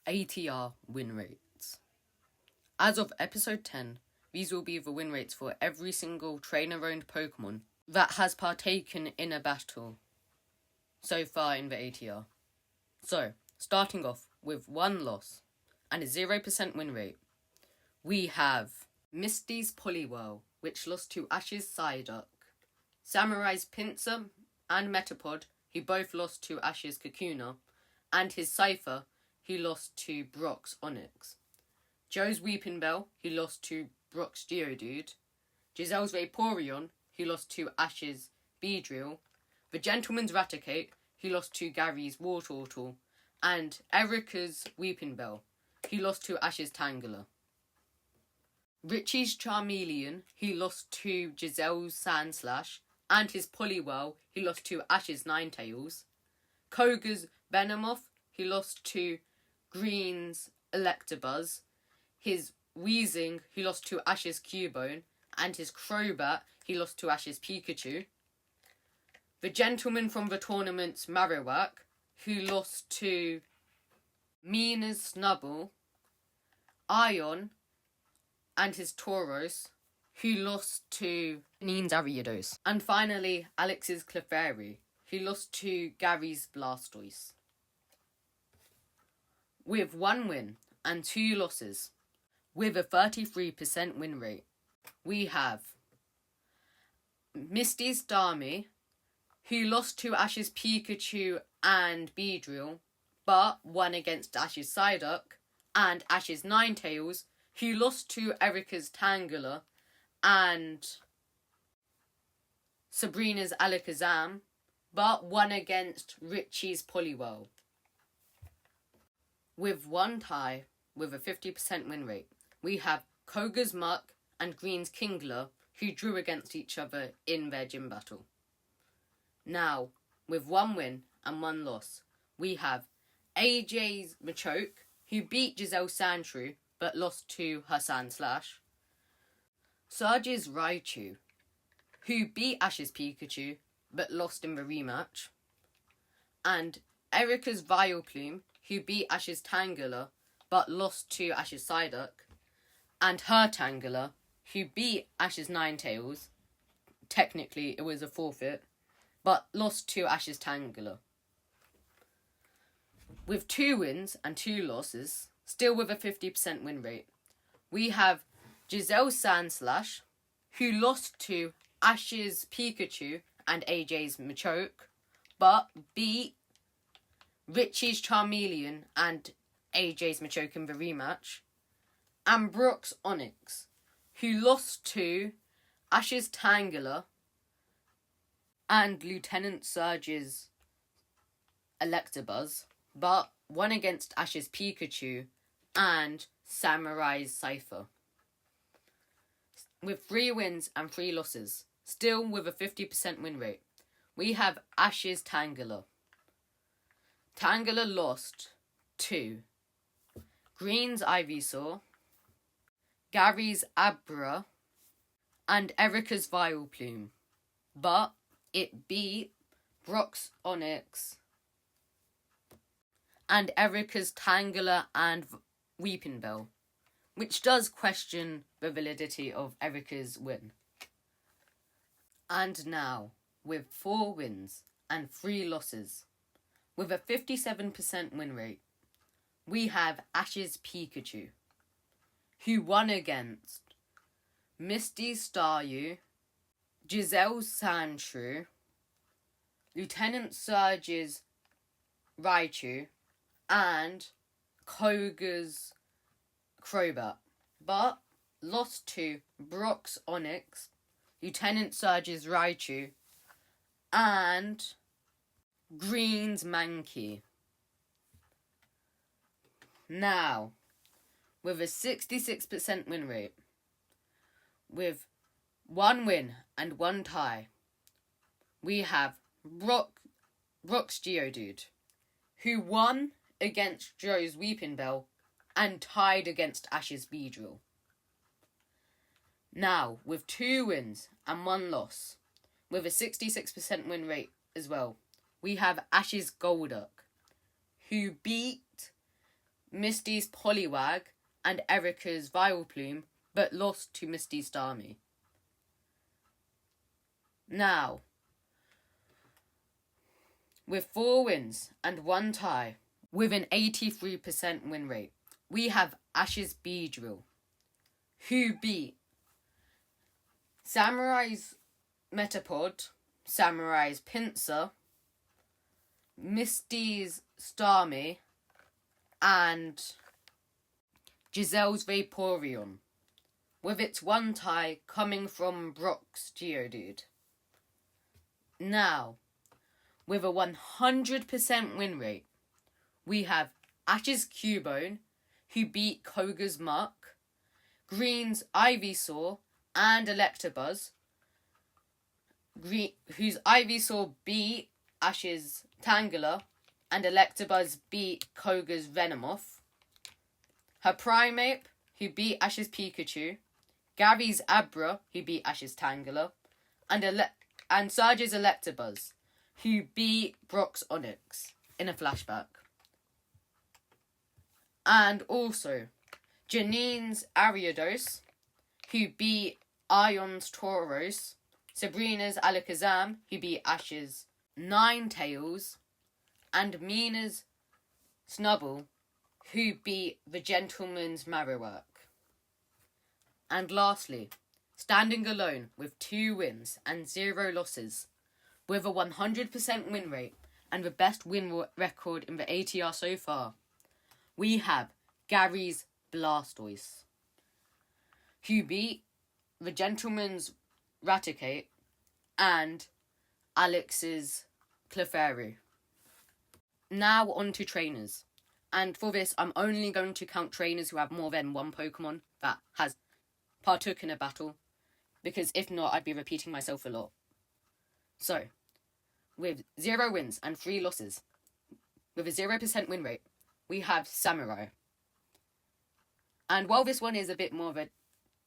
ATR Winrates. As of episode 10, these will be the win rates for every single trainer-owned Pokemon that has partaken in a battle so far in the ATR. So, starting off with one loss and a 0% win rate, we have Misty's Poliwhirl, which lost to Ash's Psyduck, Samurai's Pinsir and Metapod, who both lost to Ash's Kakuna, and his Cypher, who lost to Brock's Onix. Joe's Weepinbell, who lost to Brock's Geodude, Giselle's Vaporeon, who lost to Ash's Beedrill, the Gentleman's Raticate, who lost to Gary's Wartortle, and Erica's Weepinbell, who lost to Ash's Tangela. Richie's Charmeleon, who lost to Giselle's Sandslash, and his Poliwhirl, who lost to Ash's Ninetales. Koga's Venomoth, who lost to Green's Electabuzz, his Weezing, who lost to Ash's Cubone, and his Crobat, he lost to Ash's Pikachu. The Gentleman from the Tournament's Marowak, who lost to Mina's Snubbull, Ion, and his Tauros, who lost to Neen's Ariados. And finally, Alex's Clefairy, who lost to Gary's Blastoise. With one win and two losses, with a 33% win rate, we have Misty's Starmie, who lost to Ash's Pikachu and Beedrill, but won against Ash's Psyduck, and Ash's Ninetales, who lost to Erica's Tangela and Sabrina's Alakazam, but won against Richie's Poliwhirl. With one tie, with a 50% win rate, we have Koga's Muck and Green's Kingler, who drew against each other in their gym battle. Now, with one win and one loss, we have AJ's Machoke, who beat Giselle's Sandshrew, but lost to her Sandslash. Surge's Raichu, who beat Ash's Pikachu, but lost in the rematch. And Erica's Vileplume, who beat Ash's Tangela, but lost to Ash's Psyduck. And her Tangela, who beat Ash's Ninetales. Technically, it was a forfeit, but lost to Ash's Tangela. With two wins and two losses, still with a 50% win rate, we have Giselle's Sandslash, who lost to Ash's Pikachu and AJ's Machoke, but beat Richie's Charmeleon and AJ's Machoke in the rematch, and Brock's Onix, who lost to Ash's Tangela and Lieutenant Surge's Electabuzz, but won against Ash's Pikachu and Samurai's Cypher. With 3 wins and 3 losses, still with a 50% win rate, we have Ash's Tangela. Tangela lost to Green's Ivysaur, Gary's Abra, and Erica's Vileplume, but it beat Brock's Onix and Erica's Tangela and Weepinbell, which does question the validity of Erica's win. And now, with 4 wins and 3 losses, with a 57% win rate, we have Ash's Pikachu, who won against Misty's Staryu, Giselle's Sandshrew, Lieutenant Surge's Raichu, and Koga's Crobat, but lost to Brock's Onix, Lieutenant Surge's Raichu, and Green's Mankey. Now, with a 66% win rate, with 1 win and 1 tie, we have Brock's Geodude, who won against Joe's Weepinbell and tied against Ash's Beedrill. Now, with 2 wins and 1 loss, with a 66% win rate as well, we have Ash's Golduck, who beat Misty's Poliwag and Erica's Vileplume, but lost to Misty's Starmie. Now, with 4 wins and 1 tie, with an 83% win rate, we have Ash's Beedrill, who beat Samurai's Metapod, Samurai's Pinsir, Misty's Starmie, and Giselle's Vaporeon, with its 1 tie coming from Brock's Geodude. Now, with a 100% win rate, we have Ash's Cubone, who beat Koga's Muck, Green's Ivysaur and Electabuzz, whose Ivysaur beat Ash's Tangela, and Electabuzz beat Koga's Venomoth, her Primeape, who beat Ash's Pikachu, Gary's Abra, who beat Ash's Tangela, and Surge's Electabuzz, who beat Brock's Onix in a flashback. And also, Janine's Ariados, who beat Ion's Tauros, Sabrina's Alakazam, who beat Ash's Ninetales, and Mina's Snubbull, who beat the Gentleman's Marowak. And lastly, standing alone with 2 wins and 0 losses, with a 100% win rate and the best win record in the ATR so far, we have Gary's Blastoise, who beat the Gentleman's Raticate and Alex's Clefairy. Now on to trainers. And for this, I'm only going to count trainers who have more than 1 Pokemon that has partook in a battle, because if not, I'd be repeating myself a lot. So, with 0 wins and 3 losses, with a 0% win rate, we have Samurai. And while this one is a bit more of a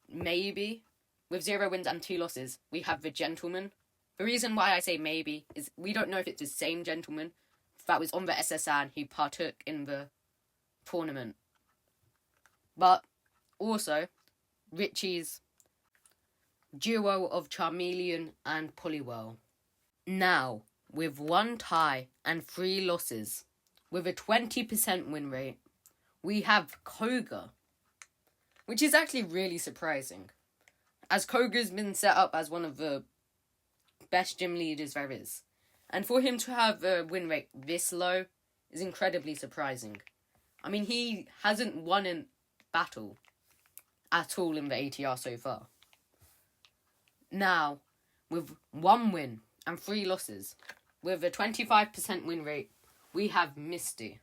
maybe, with 0 wins and 2 losses, we have the Gentleman. The reason why I say maybe is we don't know if it's the same Gentleman that was on the SSN who partook in the tournament. But also, Richie's duo of Charmeleon and Poliwhirl. Now, with 1 tie and 3 losses, with a 20% win rate, we have Koga, which is actually really surprising, as Koga's been set up as one of the best gym leaders there is. And for him to have a win rate this low is incredibly surprising. I mean, he hasn't won a battle at all in the ATR so far. Now, with 1 win and 3 losses, with a 25% win rate, we have Misty.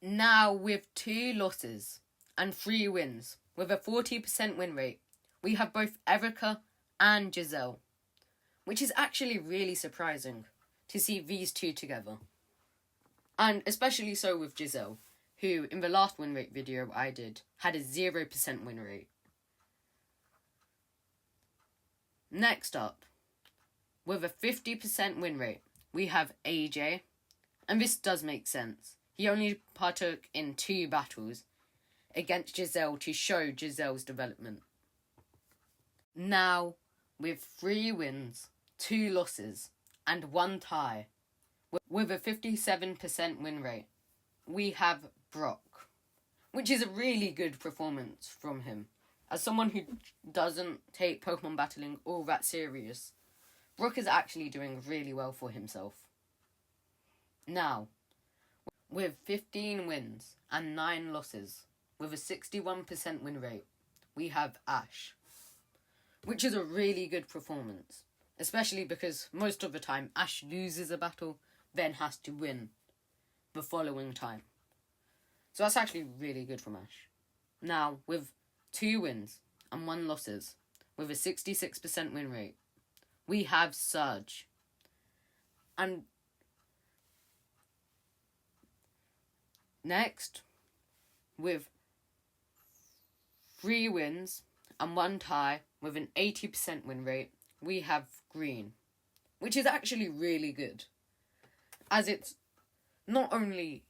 Now, with 2 losses and 3 wins, with a 40% win rate, we have both Erica and Giselle, which is actually really surprising to see these 2 together. And especially so with Giselle, who in the last win rate video I did had a 0% win rate. Next up, with a 50% win rate, we have AJ, and this does make sense. He only partook in 2 battles against Giselle to show Giselle's development. Now, with 3 wins, 2 losses, and 1 tie, with a 57% win rate, we have Brock, which is a really good performance from him. As someone who doesn't take Pokemon battling all that serious, Brock is actually doing really well for himself. Now, with 15 wins and 9 losses, with a 61% win rate, we have Ash, which is a really good performance, especially because most of the time Ash loses a battle, then has to win the following time. So that's actually really good from Ash. Now, with 2 wins and 1 losses, with a 66% win rate, we have Surge. And next, with 3 wins and 1 tie, with an 80% win rate, we have Green, which is actually really good, as it's not only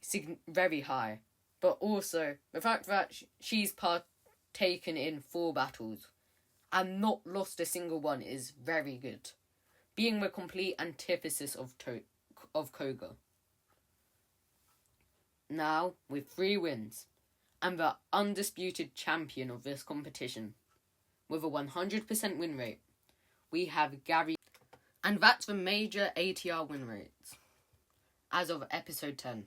very high, but also the fact that she's partaken in 4 battles and not lost a single one is very good, being the complete antithesis of Koga. Now, with 3 wins, and the undisputed champion of this competition, with a 100% win rate, we have Gary. And that's the major ATR win rates as of episode 10.